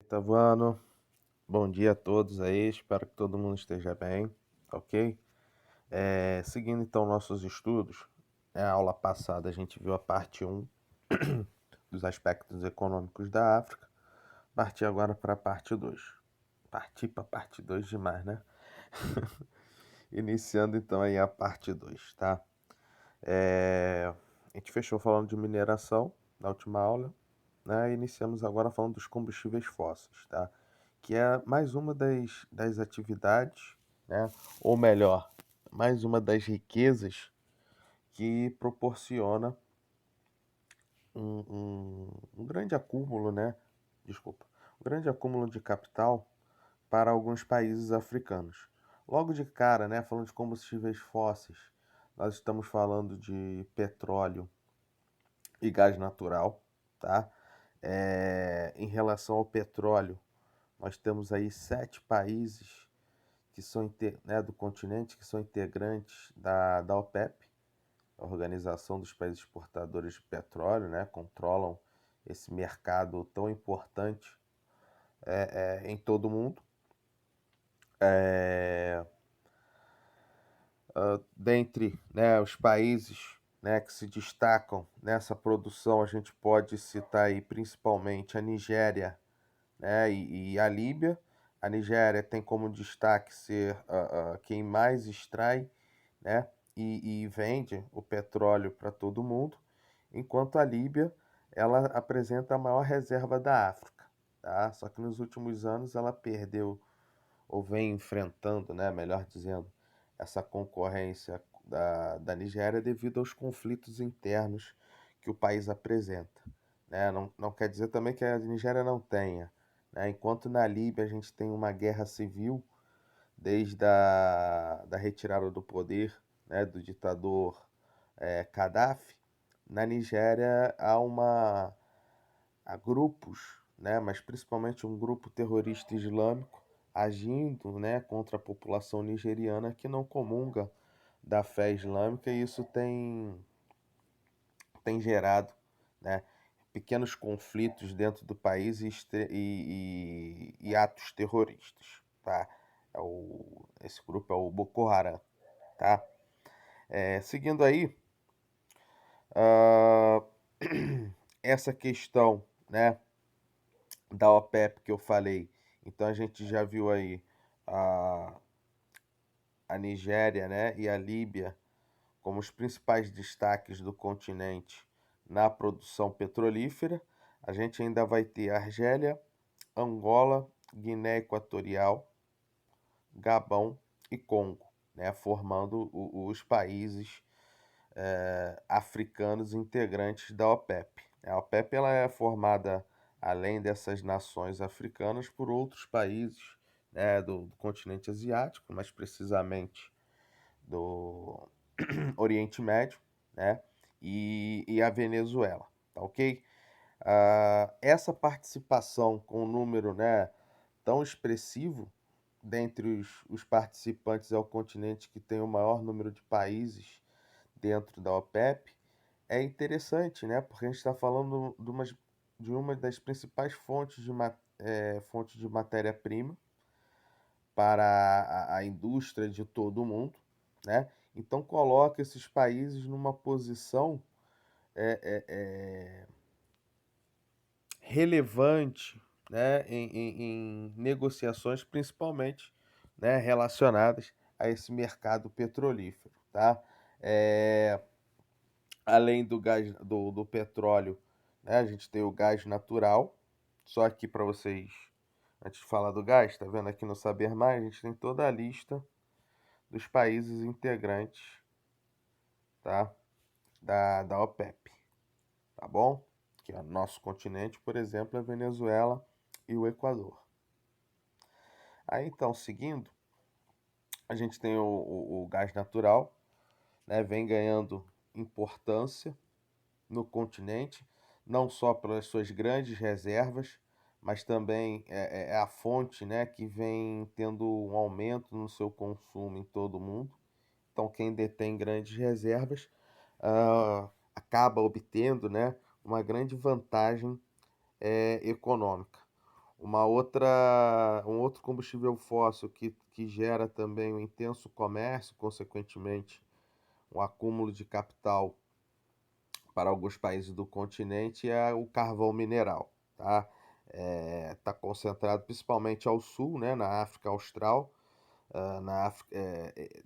Tavuano, bom dia a todos aí, espero que todo mundo esteja bem, ok? Seguindo então nossos estudos, na aula passada a gente viu a parte um dos aspectos econômicos da África, partir agora para a parte 2. Partir para a parte 2 demais, né? Iniciando então aí a parte 2, tá? A gente fechou falando de mineração na última aula, né? Iniciamos agora falando dos combustíveis fósseis, tá? Que é mais uma das atividades, né? Ou melhor, mais uma das riquezas que proporciona um grande acúmulo, né? Desculpa, um grande acúmulo de capital para alguns países africanos. Logo de cara, né? Falando de combustíveis fósseis, nós estamos falando de petróleo e gás natural, tá? Em relação ao petróleo, nós temos aí 7 países que são né, do continente que são integrantes da OPEP, a Organização dos Países Exportadores de Petróleo, né? Controlam esse mercado tão importante em todo o mundo. É, Dentre, né, os países, né, que se destacam nessa produção, a gente pode citar aí principalmente a Nigéria, né, e a Líbia. A Nigéria tem como destaque ser quem mais extrai, né, e vende o petróleo para todo mundo, enquanto a Líbia ela apresenta a maior reserva da África, tá? Só que nos últimos anos ela perdeu ou vem enfrentando, né, melhor dizendo, essa concorrência da Nigéria devido aos conflitos internos que o país apresenta, né? Não quer dizer também que a Nigéria não tenha, né? Enquanto na Líbia a gente tem uma guerra civil desde da retirada do poder, né, do ditador Gaddafi, na Nigéria há grupos, né, mas principalmente um grupo terrorista islâmico agindo, né, contra a população nigeriana que não comunga da fé islâmica, e isso tem gerado, né, pequenos conflitos dentro do país e atos terroristas, tá? Esse grupo é o Boko Haram, tá? Seguindo aí, ah, essa questão, né, da OPEP que eu falei. Então a gente já viu aí a, a Nigéria, né, e a Líbia como os principais destaques do continente na produção petrolífera. A gente ainda vai ter Argélia, Angola, Guiné Equatorial, Gabão e Congo, né, formando os países africanos integrantes da OPEP. A OPEP ela é formada, além dessas nações africanas, por outros países, né, do continente asiático, mais precisamente do Oriente Médio, né, e a Venezuela, tá ok? Essa participação com um número, né, tão expressivo dentre os participantes é o continente que tem o maior número de países dentro da OPEP, é interessante, né? Porque a gente está falando de uma das principais fontes de matéria-prima para a indústria de todo o mundo, né? Então coloca esses países numa posição é, é, é, relevante, né? Em negociações, principalmente, né? Relacionadas a esse mercado petrolífero, tá? É, Além do gás do petróleo, né, a gente tem o gás natural. Só aqui para vocês, antes de falar do gás, tá vendo aqui no Saber Mais, a gente tem toda a lista dos países integrantes, tá, da OPEP, tá bom? Que é o nosso continente, por exemplo, é a Venezuela e o Equador. Aí então, seguindo, a gente tem o gás natural, né, vem ganhando importância no continente, não só pelas suas grandes reservas, mas também é a fonte, né, que vem tendo um aumento no seu consumo em todo o mundo. Então, quem detém grandes reservas acaba obtendo, né, uma grande vantagem econômica. Um outro combustível fóssil que gera também um intenso comércio, consequentemente, um acúmulo de capital para alguns países do continente é o carvão mineral, tá? Está concentrado principalmente ao sul, né, na África Austral,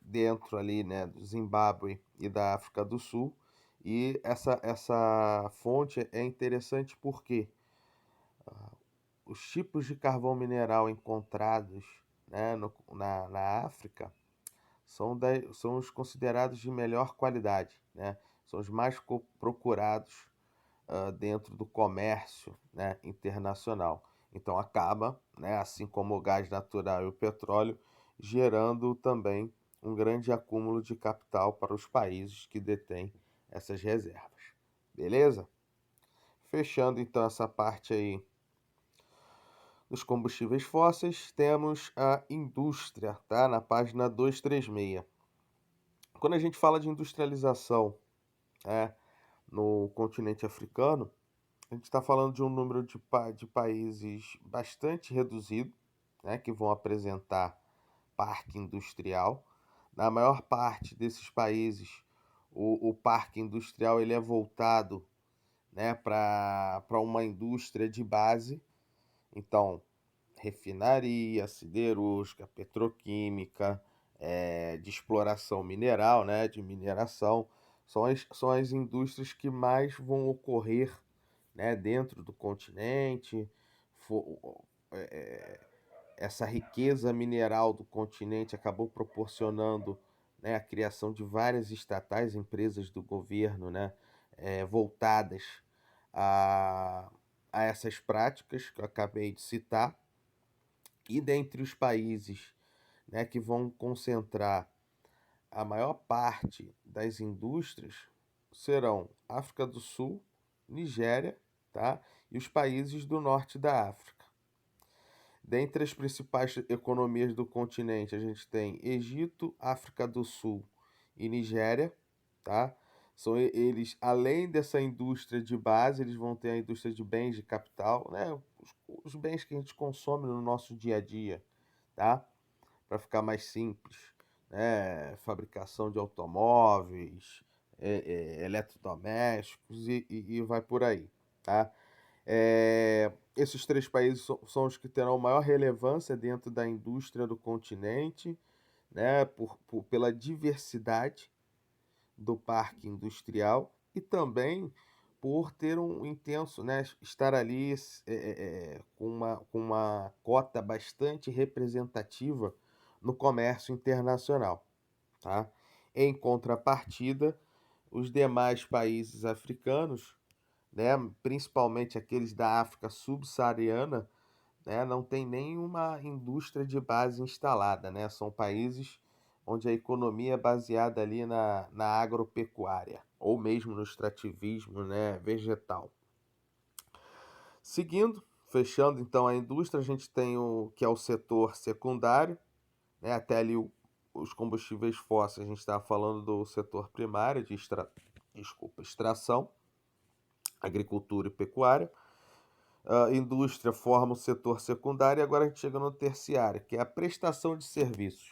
dentro ali, né, do Zimbábue e da África do Sul. E essa fonte é interessante porque os tipos de carvão mineral encontrados, né, na África são os considerados de melhor qualidade, né? São os mais procurados dentro do comércio, né, internacional. Então acaba, né, assim como o gás natural e o petróleo, gerando também um grande acúmulo de capital para os países que detêm essas reservas. Beleza? Fechando então essa parte aí dos combustíveis fósseis, temos a indústria, tá? Na página 236. Quando a gente fala de industrialização, né, no continente africano, a gente está falando de um número de países bastante reduzido, né, que vão apresentar parque industrial. Na maior parte desses países, o parque industrial ele é voltado, né, para uma indústria de base. Então, refinaria, siderúrgica, petroquímica, de exploração mineral, né, de mineração, são as indústrias que mais vão ocorrer, né, dentro do continente. Fo- Essa riqueza mineral do continente acabou proporcionando, né, a criação de várias estatais, empresas do governo, né, voltadas a, a essas práticas que eu acabei de citar. E dentre os países, né, que vão concentrar a maior parte das indústrias serão África do Sul, Nigéria, tá? E os países do norte da África. Dentre as principais economias do continente, a gente tem Egito, África do Sul e Nigéria, tá? São eles, além dessa indústria de base, eles vão ter a indústria de bens de capital, né? Os bens que a gente consome no nosso dia a dia, tá? Para ficar mais simples, né? Fabricação de automóveis, eletrodomésticos e vai por aí, tá? Esses três países são os que terão maior relevância dentro da indústria do continente, né? Pela diversidade do parque industrial e também por ter um intenso, né, estar ali com uma cota bastante representativa no comércio internacional, tá? Em contrapartida, os demais países africanos, né, principalmente aqueles da África subsaariana, né, não tem nenhuma indústria de base instalada, né? São países onde a economia é baseada ali na agropecuária, ou mesmo no extrativismo, né, vegetal. Seguindo, fechando então a indústria, a gente tem o que é o setor secundário, né? Até ali os combustíveis fósseis, a gente estava falando do setor primário de extração, agricultura e pecuária. A indústria forma o setor secundário e agora a gente chega no terciário, que é a prestação de serviços,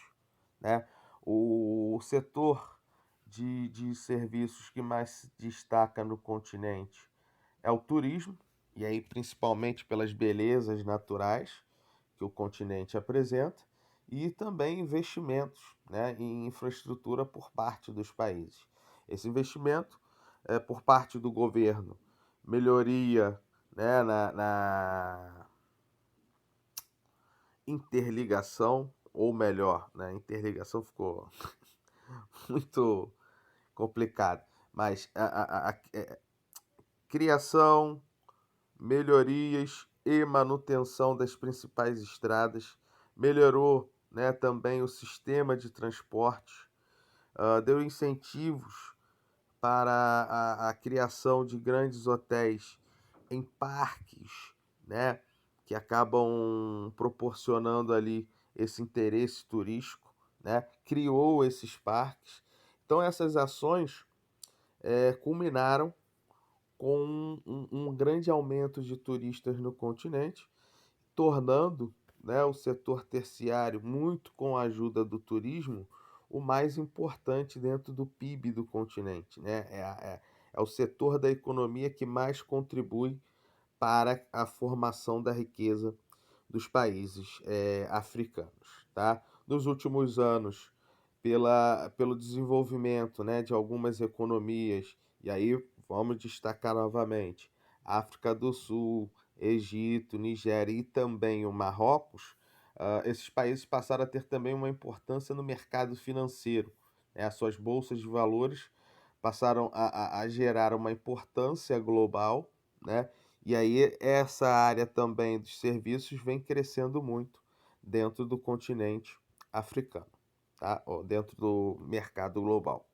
né? O setor de serviços que mais se destaca no continente é o turismo, e aí principalmente pelas belezas naturais que o continente apresenta, e também investimentos, né, em infraestrutura por parte dos países. Esse investimento é por parte do governo, melhoria, né, na interligação, ou melhor, né, interligação ficou muito complicado, mas criação, melhorias e manutenção das principais estradas, melhorou, né, também o sistema de transporte, deu incentivos para a criação de grandes hotéis em parques, né, que acabam proporcionando ali esse interesse turístico, né, criou esses parques. Então essas ações culminaram com um grande aumento de turistas no continente, tornando, né, o setor terciário, muito com a ajuda do turismo, o mais importante dentro do PIB do continente, né? É o setor da economia que mais contribui para a formação da riqueza dos países africanos, tá? Nos últimos anos, pelo desenvolvimento, né, de algumas economias, e aí vamos destacar novamente, África do Sul, Egito, Nigéria e também o Marrocos, esses países passaram a ter também uma importância no mercado financeiro, né? As suas bolsas de valores passaram a gerar uma importância global, né? E aí essa área também dos serviços vem crescendo muito dentro do continente africano, tá? Ó, dentro do mercado global.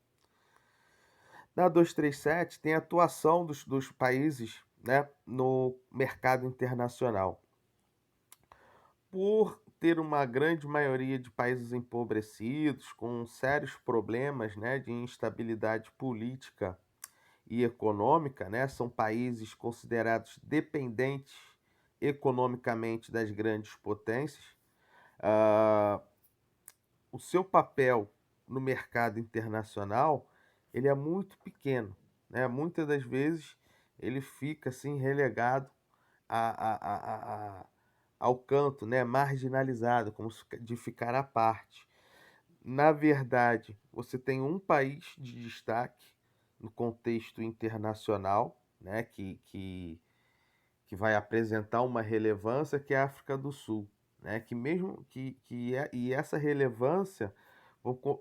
Na 237 tem a atuação dos países, né, no mercado internacional. Por ter uma grande maioria de países empobrecidos, com sérios problemas, né, de instabilidade política e econômica, né, são países considerados dependentes economicamente das grandes potências. Ah, o seu papel no mercado internacional ele é muito pequeno, né? Muitas das vezes ele fica assim relegado a, a, a, a- ao canto, né? Marginalizado, como de ficar à parte. Na verdade, você tem um país de destaque no contexto internacional, né? Que vai apresentar uma relevância, que é a África do Sul, né? Que mesmo e essa relevância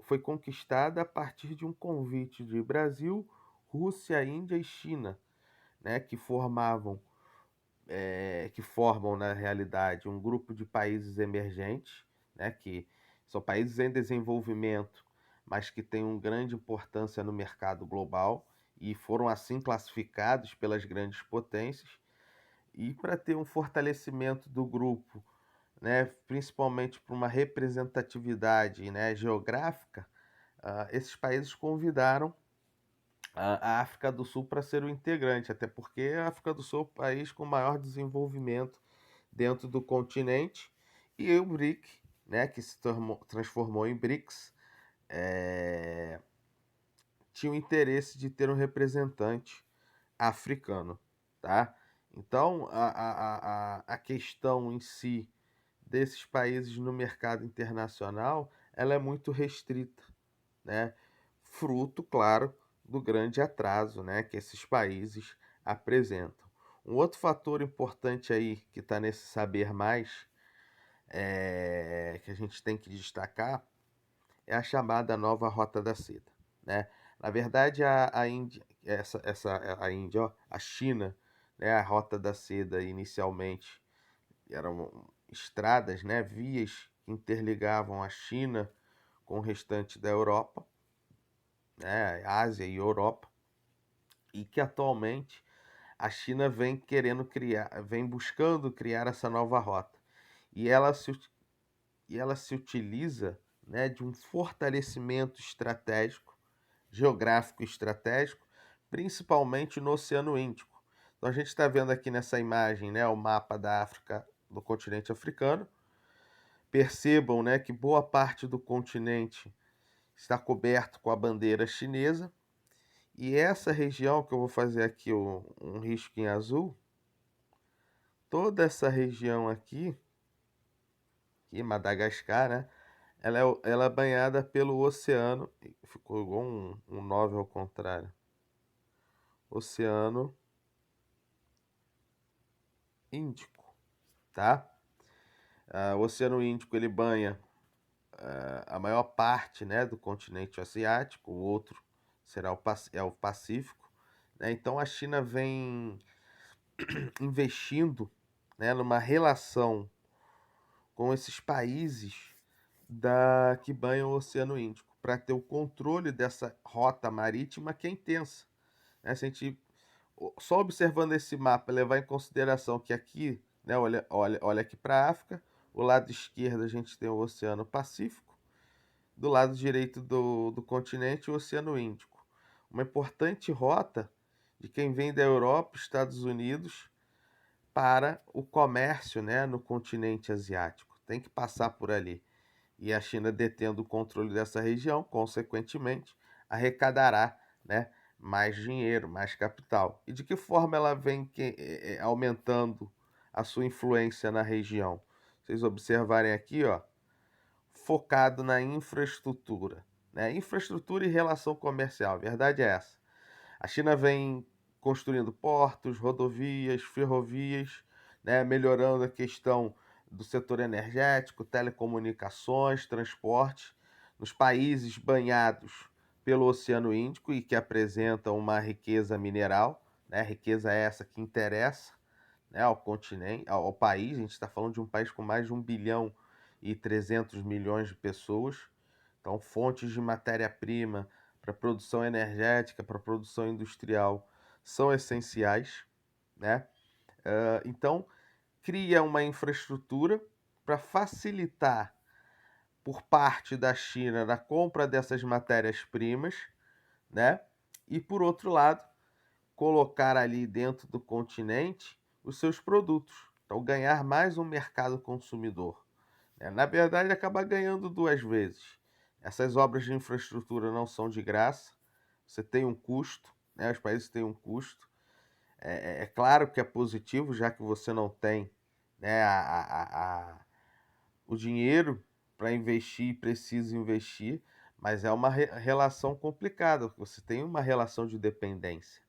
foi conquistada a partir de um convite de Brasil, Rússia, Índia e China, né? Que formam na realidade um grupo de países emergentes, né? Que são países em desenvolvimento, mas que têm uma grande importância no mercado global e foram assim classificados pelas grandes potências. E para ter um fortalecimento do grupo, né, principalmente para uma representatividade, né, geográfica, esses países convidaram a África do Sul para ser o integrante, até porque a África do Sul é o país com maior desenvolvimento dentro do continente, e o BRIC, né, que se transformou em BRICS, é, tinha o interesse de ter um representante africano, tá? Então, a questão em si desses países no mercado internacional, ela é muito restrita, né? Fruto, claro, do grande atraso, né, que esses países apresentam. Um outro fator importante aí que está nesse saber mais, que a gente tem que destacar, é a chamada nova Rota da Seda, né? Na verdade, a Índia, a Índia, ó, a China, né, a Rota da Seda inicialmente eram estradas, né, vias que interligavam a China com o restante da Europa, né, Ásia e Europa, e que atualmente a China vem querendo criar, vem buscando criar essa nova rota. E ela se utiliza, né, de um fortalecimento estratégico, geográfico e estratégico, principalmente no Oceano Índico. Então a gente está vendo aqui nessa imagem, né, o mapa da África, do continente africano. Percebam, né, que boa parte do continente está coberto com a bandeira chinesa. E essa região que eu vou fazer aqui um risco em azul, toda essa região aqui, Madagascar, né? Ela é banhada pelo oceano. Ficou igual um 9 ao contrário. Oceano Índico, tá? O Oceano Índico ele banha a maior parte, né, do continente asiático. O outro será o Pacífico, né? Então a China vem investindo, né, numa relação com esses países que banham o Oceano Índico, para ter o controle dessa rota marítima que é intensa, né? Se a gente só observando esse mapa levar em consideração que aqui, né, olha aqui para a África, o lado esquerdo a gente tem o Oceano Pacífico, do lado direito do continente o Oceano Índico. Uma importante rota de quem vem da Europa, Estados Unidos, para o comércio, né, no continente asiático. Tem que passar por ali. E a China, detendo o controle dessa região, consequentemente, arrecadará, né, mais dinheiro, mais capital. E de que forma ela vem aumentando a sua influência na região? Vocês observarem aqui, ó, focado na infraestrutura, né? Infraestrutura e relação comercial, a verdade é essa. A China vem construindo portos, rodovias, ferrovias, né, melhorando a questão do setor energético, telecomunicações, transporte, nos países banhados pelo Oceano Índico e que apresentam uma riqueza mineral, né, riqueza essa que interessa, né, ao continente, ao país. A gente está falando de um país com mais de 1,3 bilhão de pessoas. Então, fontes de matéria-prima para produção energética, para produção industrial, são essenciais, né? Então, cria uma infraestrutura para facilitar por parte da China na compra dessas matérias-primas, né? E por outro lado, colocar ali dentro do continente os seus produtos. Então, ganhar mais um mercado consumidor. Na verdade, acaba ganhando duas vezes. Essas obras de infraestrutura não são de graça, você tem um custo, né? Os países têm um custo. É claro que é positivo, já que você não tem, né, o dinheiro para investir e precisa investir, mas é uma relação complicada, você tem uma relação de dependência.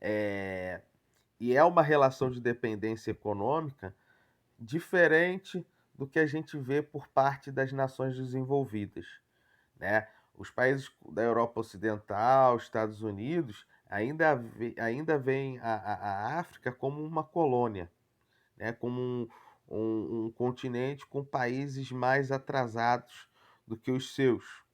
É, e é uma relação de dependência econômica diferente do que a gente vê por parte das nações desenvolvidas, né? Os países da Europa Ocidental, Estados Unidos, ainda veem a África como uma colônia, né? Como um continente com países mais atrasados do que os seus,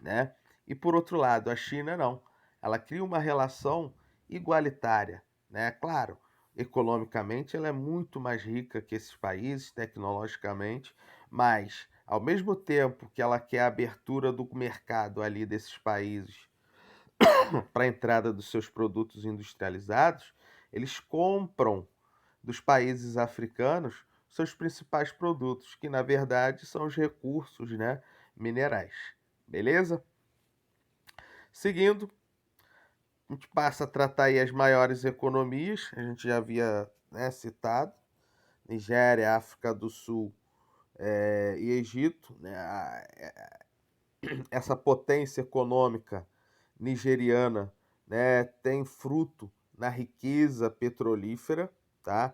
né? E por outro lado, a China não. Ela cria uma relação igualitária, né? Claro, economicamente ela é muito mais rica que esses países, tecnologicamente, mas ao mesmo tempo que ela quer a abertura do mercado ali desses países para a entrada dos seus produtos industrializados, eles compram dos países africanos seus principais produtos, que na verdade são os recursos, né, minerais. Beleza? Seguindo, a gente passa a tratar aí as maiores economias, a gente já havia, né, citado, Nigéria, África do Sul e Egito, né, essa potência econômica nigeriana, né, tem fruto na riqueza petrolífera, tá?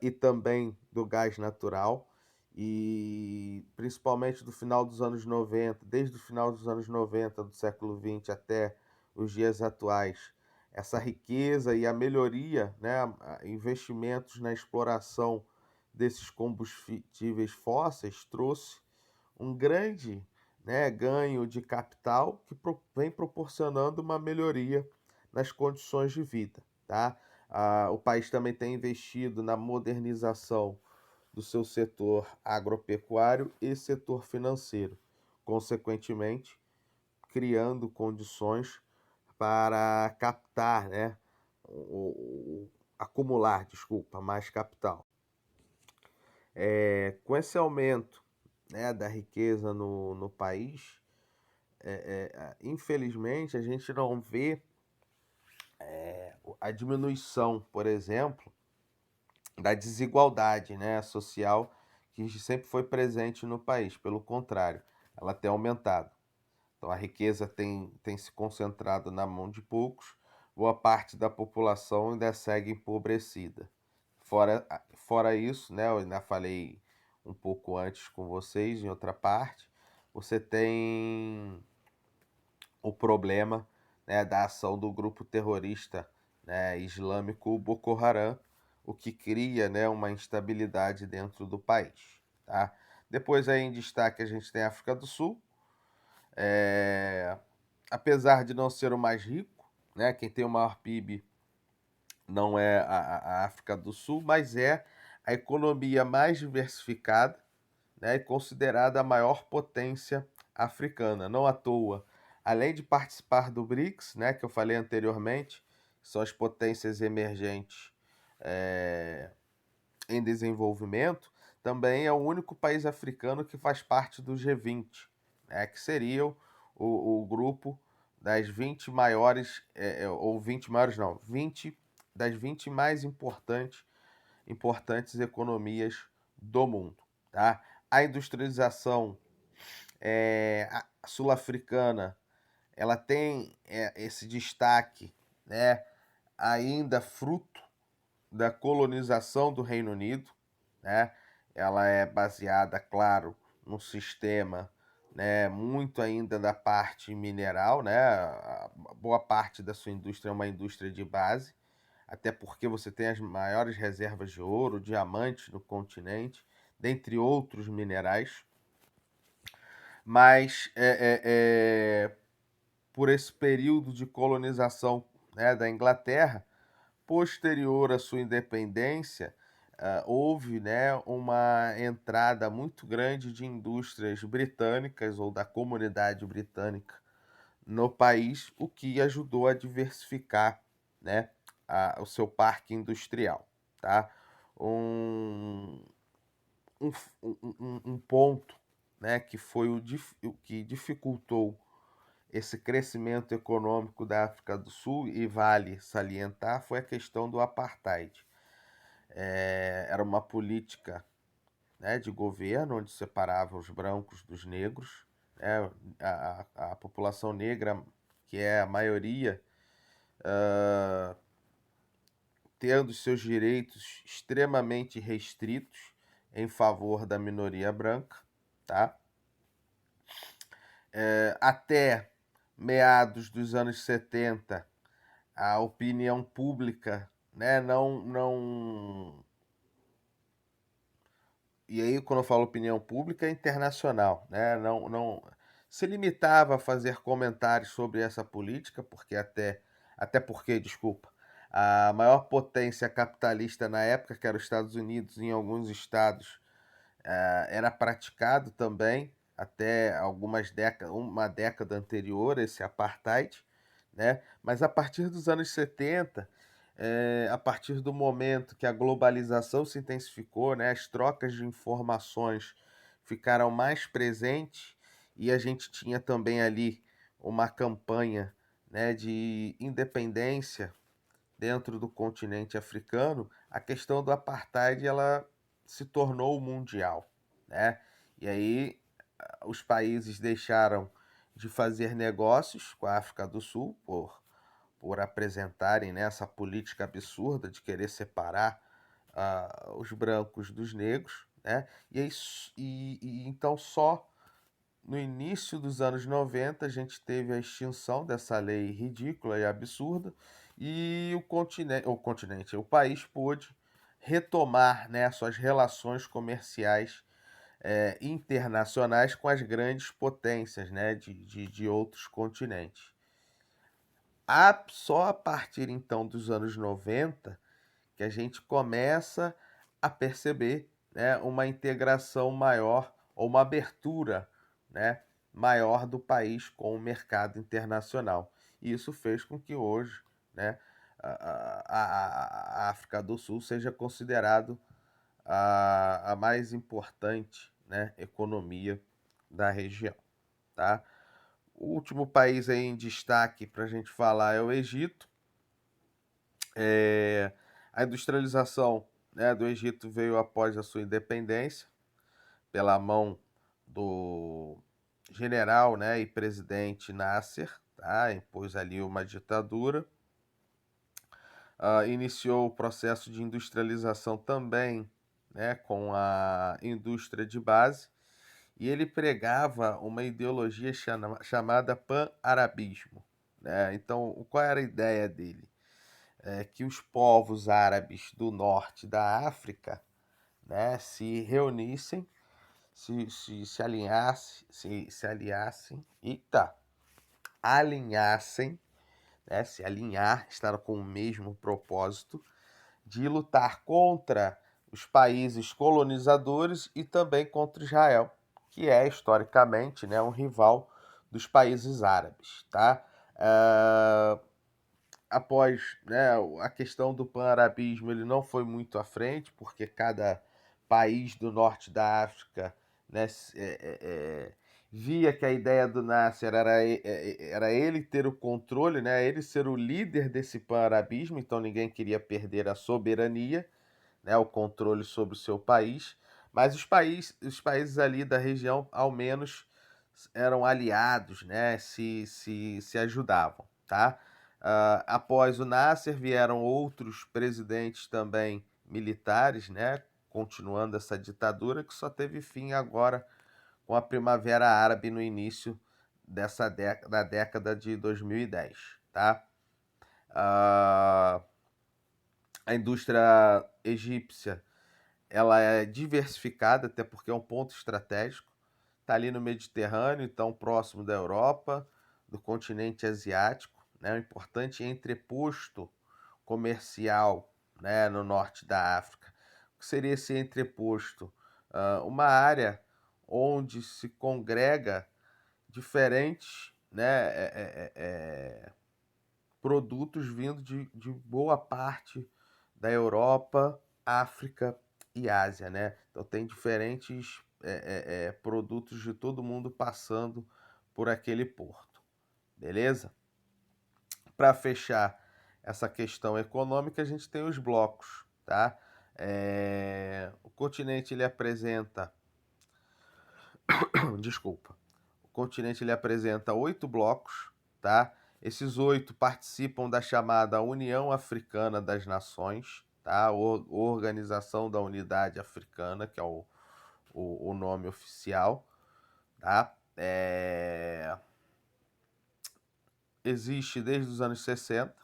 E também do gás natural, e principalmente do final dos anos 90, desde o final dos anos 90 do século XX até os dias atuais, essa riqueza e a melhoria, né, investimentos na exploração desses combustíveis fósseis trouxe um grande, né, ganho de capital que vem proporcionando uma melhoria nas condições de vida. Tá? O país também tem investido na modernização do seu setor agropecuário e setor financeiro, consequentemente, criando condições para captar, né, acumular, desculpa, mais capital. Com esse aumento, né, da riqueza no país, infelizmente a gente não vê a diminuição, por exemplo, da desigualdade, né, social que sempre foi presente no país. Pelo contrário, ela tem aumentado. Então a riqueza tem se concentrado na mão de poucos, boa parte da população ainda segue empobrecida. Fora isso, né, eu ainda falei um pouco antes com vocês, em outra parte, você tem o problema, né, da ação do grupo terrorista, né, islâmico Boko Haram, o que cria, né, uma instabilidade dentro do país. Tá? Depois aí em destaque a gente tem a África do Sul, apesar de não ser o mais rico, né, quem tem o maior PIB não é a África do Sul, mas é a economia mais diversificada, né, e considerada a maior potência africana. Não à toa, além de participar do BRICS, né, que eu falei anteriormente, que são as potências emergentes em desenvolvimento, também é o único país africano que faz parte do G20, né, que seria o grupo das 20 maiores, ou 20 maiores não, 20 das 20 mais importantes economias do mundo. Tá? A industrialização sul-africana, ela tem esse destaque, né, ainda fruto da colonização do Reino Unido, né? Ela é baseada, claro, no sistema, né, muito ainda da parte mineral, né? A boa parte da sua indústria é uma indústria de base, até porque você tem as maiores reservas de ouro, diamantes no continente, dentre outros minerais. Mas por esse período de colonização, né, da Inglaterra, posterior à sua independência, houve, né, uma entrada muito grande de indústrias britânicas ou da comunidade britânica no país, o que ajudou a diversificar, né, o seu parque industrial. Tá? Um, um, um ponto, né, que foi o que dificultou esse crescimento econômico da África do Sul, e vale salientar, foi a questão do apartheid. Era uma política, né, de governo onde separava os brancos dos negros, né, a população negra, que é a maioria, tendo seus direitos extremamente restritos em favor da minoria branca. Tá? Até meados dos anos 70, a opinião pública, né, não. E aí, quando eu falo opinião pública, é internacional, né? Não se limitava a fazer comentários sobre essa política, porque até porque, desculpa, a maior potência capitalista na época, que era os Estados Unidos, em alguns estados, era praticado também até algumas décadas, uma década anterior esse apartheid, né? Mas a partir dos anos 70, a partir do momento que a globalização se intensificou, né, as trocas de informações ficaram mais presentes, e a gente tinha também ali uma campanha, né, de independência dentro do continente africano, a questão do apartheid ela se tornou mundial, né? E aí os países deixaram de fazer negócios com a África do Sul por apresentarem, né, essa política absurda de querer separar os brancos dos negros, né? E então só no início dos anos 90 a gente teve a extinção dessa lei ridícula e absurda, e o país pôde retomar, né, suas relações comerciais internacionais com as grandes potências, né, de outros continentes. Só a partir então dos anos 90 que a gente começa a perceber, né, uma integração maior ou uma abertura, né, maior do país com o mercado internacional. E isso fez com que hoje, né, a África do Sul seja considerado a mais importante, né, economia da região. Tá? O último país aí em destaque para a gente falar é o Egito. A industrialização, né, do Egito veio após a sua independência, pela mão do general, né, e presidente Nasser, tá? Impôs ali uma ditadura. Iniciou o processo de industrialização também, né, com a indústria de base, e ele pregava uma ideologia chamada pan-arabismo. Né? Então, qual era a ideia dele? Que os povos árabes do norte da África, né, se reunissem, se alinhassem, se aliassem, alinhassem, né, se alinhar, estar com o mesmo propósito de lutar contra os países colonizadores e também contra Israel, que é historicamente, né, um rival dos países árabes. Tá? após, né, a questão do pan-arabismo, ele não foi muito à frente, porque cada país do norte da África, né, via que a ideia do Nasser era ele ter o controle, né, ele ser o líder desse pan-arabismo, então ninguém queria perder a soberania, né, o controle sobre o seu país, mas os países ali da região, ao menos, eram aliados, né, se ajudavam, tá? Após o Nasser vieram outros presidentes também militares, né, continuando essa ditadura que só teve fim agora com a Primavera Árabe no início da década de 2010, tá? Uh, a indústria egípcia ela é diversificada, até porque é um ponto estratégico. Está ali no Mediterrâneo, então próximo da Europa, do continente asiático, né? Um importante entreposto comercial, né? No norte da África. O que seria esse entreposto? Uma área onde se congrega diferentes, né? Produtos vindo de boa parte da Europa, África e Ásia, né? Então tem diferentes produtos de todo mundo passando por aquele porto, beleza? Para fechar essa questão econômica, a gente tem os blocos, tá? O continente ele apresenta, desculpa, o continente ele apresenta 8 blocos, tá? Esses 8 participam da chamada União Africana das Nações, tá? Organização da Unidade Africana, que é o nome oficial, tá? Existe desde os anos 60,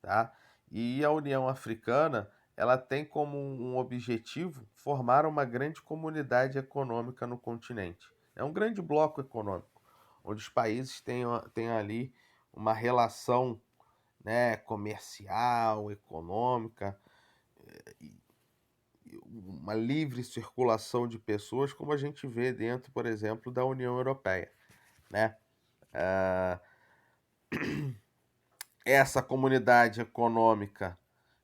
tá? E a União Africana, ela tem como um objetivo formar uma grande comunidade econômica no continente. É um grande bloco econômico, onde os países têm ali uma relação, né, comercial, econômica, uma livre circulação de pessoas, como a gente vê dentro, por exemplo, da União Europeia, né? Ah, essa comunidade econômica,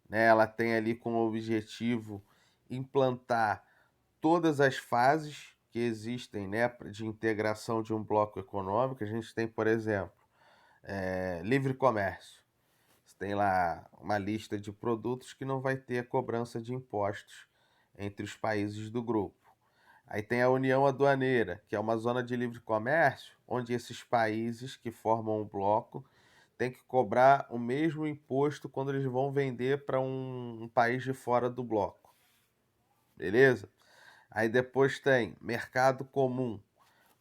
né, ela tem ali como objetivo implantar todas as fases que existem, né, de integração de um bloco econômico. A gente tem, por exemplo, livre comércio. Você tem lá uma lista de produtos que não vai ter cobrança de impostos entre os países do grupo. Aí tem a União Aduaneira, que é uma zona de livre comércio, onde esses países que formam o bloco têm que cobrar o mesmo imposto quando eles vão vender para um país de fora do bloco. Beleza? Aí depois tem mercado comum.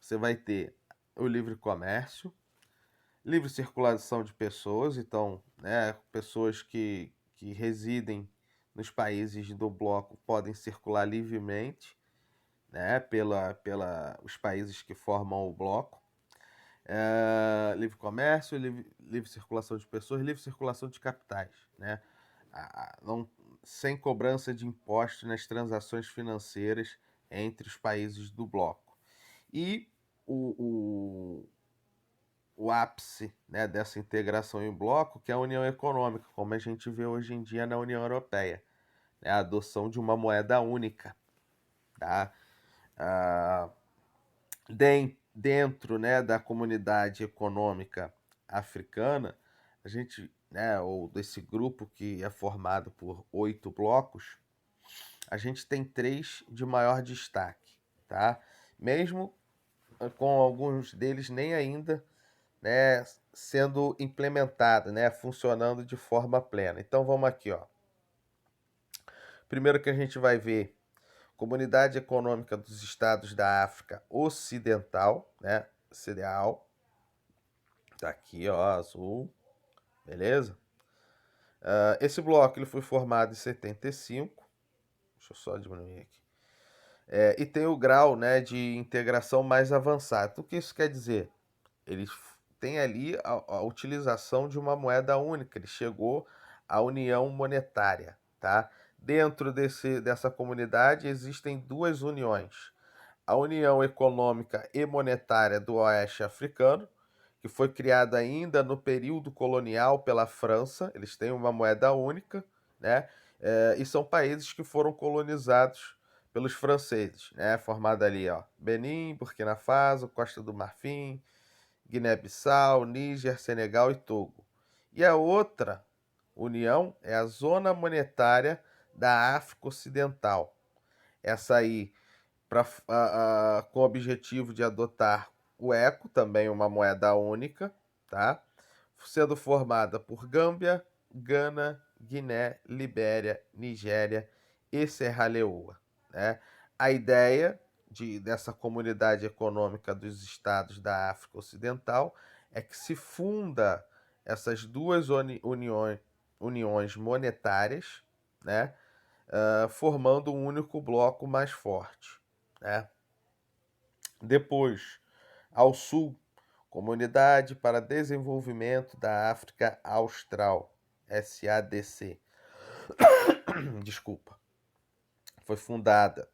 Você vai ter o livre comércio, livre circulação de pessoas, então, né, pessoas que residem nos países do bloco podem circular livremente, né, os países que formam o bloco. Livre comércio, livre circulação de pessoas, livre circulação de capitais, né? Não, sem cobrança de impostos nas transações financeiras entre os países do bloco. E o ápice, né, dessa integração em bloco, que é a União Econômica, como a gente vê hoje em dia na União Europeia, né, a adoção de uma moeda única, tá? Ah, dentro, né, da comunidade econômica africana, a gente, né, ou desse grupo que é formado por 8 blocos, a gente tem 3 de maior destaque, tá? Mesmo com alguns deles nem ainda, né, sendo implementado, né, funcionando de forma plena. Então vamos aqui, ó. Primeiro que a gente vai ver Comunidade Econômica dos Estados da África Ocidental, né, CEDEAO. Tá aqui, ó, azul, beleza? Esse bloco ele foi formado em 75. Deixa eu só diminuir aqui. E tem o grau, né, de integração mais avançado. O que isso quer dizer? Ele tem ali a utilização de uma moeda única. Ele chegou à união monetária, tá? Dentro dessa comunidade existem 2 uniões: a União Econômica e Monetária do Oeste Africano que foi criado ainda no período colonial pela França. Eles têm uma moeda única, né? E são países que foram colonizados pelos franceses, né? Formado ali, ó, Benin, Burkina Faso, Costa do Marfim, Guiné-Bissau, Níger, Senegal e Togo. E a outra união é a Zona Monetária da África Ocidental. Essa aí, com o objetivo de adotar o eco, também uma moeda única, tá? Sendo formada por Gâmbia, Gana, Guiné, Libéria, Nigéria e Serra Leoa, né? A ideia dessa comunidade econômica dos estados da África Ocidental é que se funda essas duas uniões monetárias, né? Formando um único bloco mais forte, né? Depois, ao sul, Comunidade para Desenvolvimento da África Austral, SADC. Desculpa. Foi fundada,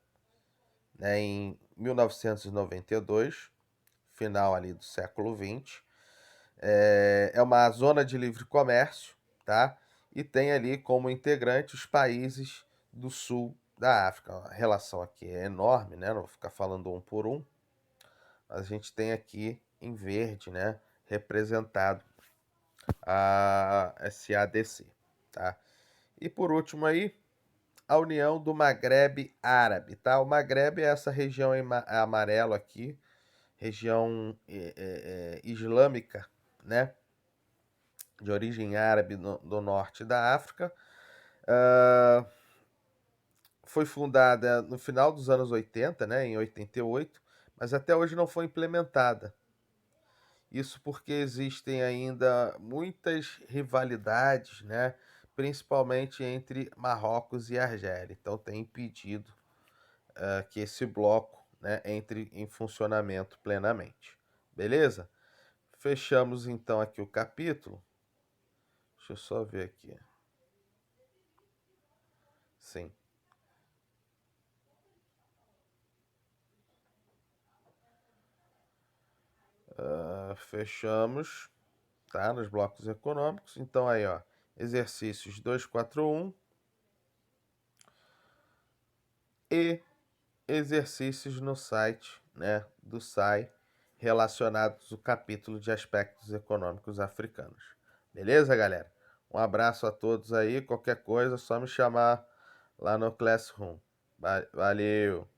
né, em 1992, final ali do século XX. É uma zona de livre comércio, tá? E tem ali como integrante os países do sul da África. A relação aqui é enorme, né? Não vou ficar falando um por um. Mas a gente tem aqui em verde, né? Representado a SADC, tá? E por último aí, a União do Maghreb Árabe, tá? O Maghreb é essa região amarelo aqui, região islâmica, né? De origem árabe do norte da África. Foi fundada no final dos anos 80, né? Em 88, mas até hoje não foi implementada. Isso porque existem ainda muitas rivalidades, né? Principalmente entre Marrocos e Argélia. Então tem impedido que esse bloco, né, entre em funcionamento plenamente. Beleza? Fechamos então aqui o capítulo. Deixa eu só ver aqui. Sim. Fechamos, tá? Nos blocos econômicos. Então aí, ó, exercícios 241 e exercícios no site, né, do SAI relacionados ao capítulo de aspectos econômicos africanos. Beleza, galera? Um abraço a todos aí. Qualquer coisa, é só me chamar lá no Classroom. Valeu!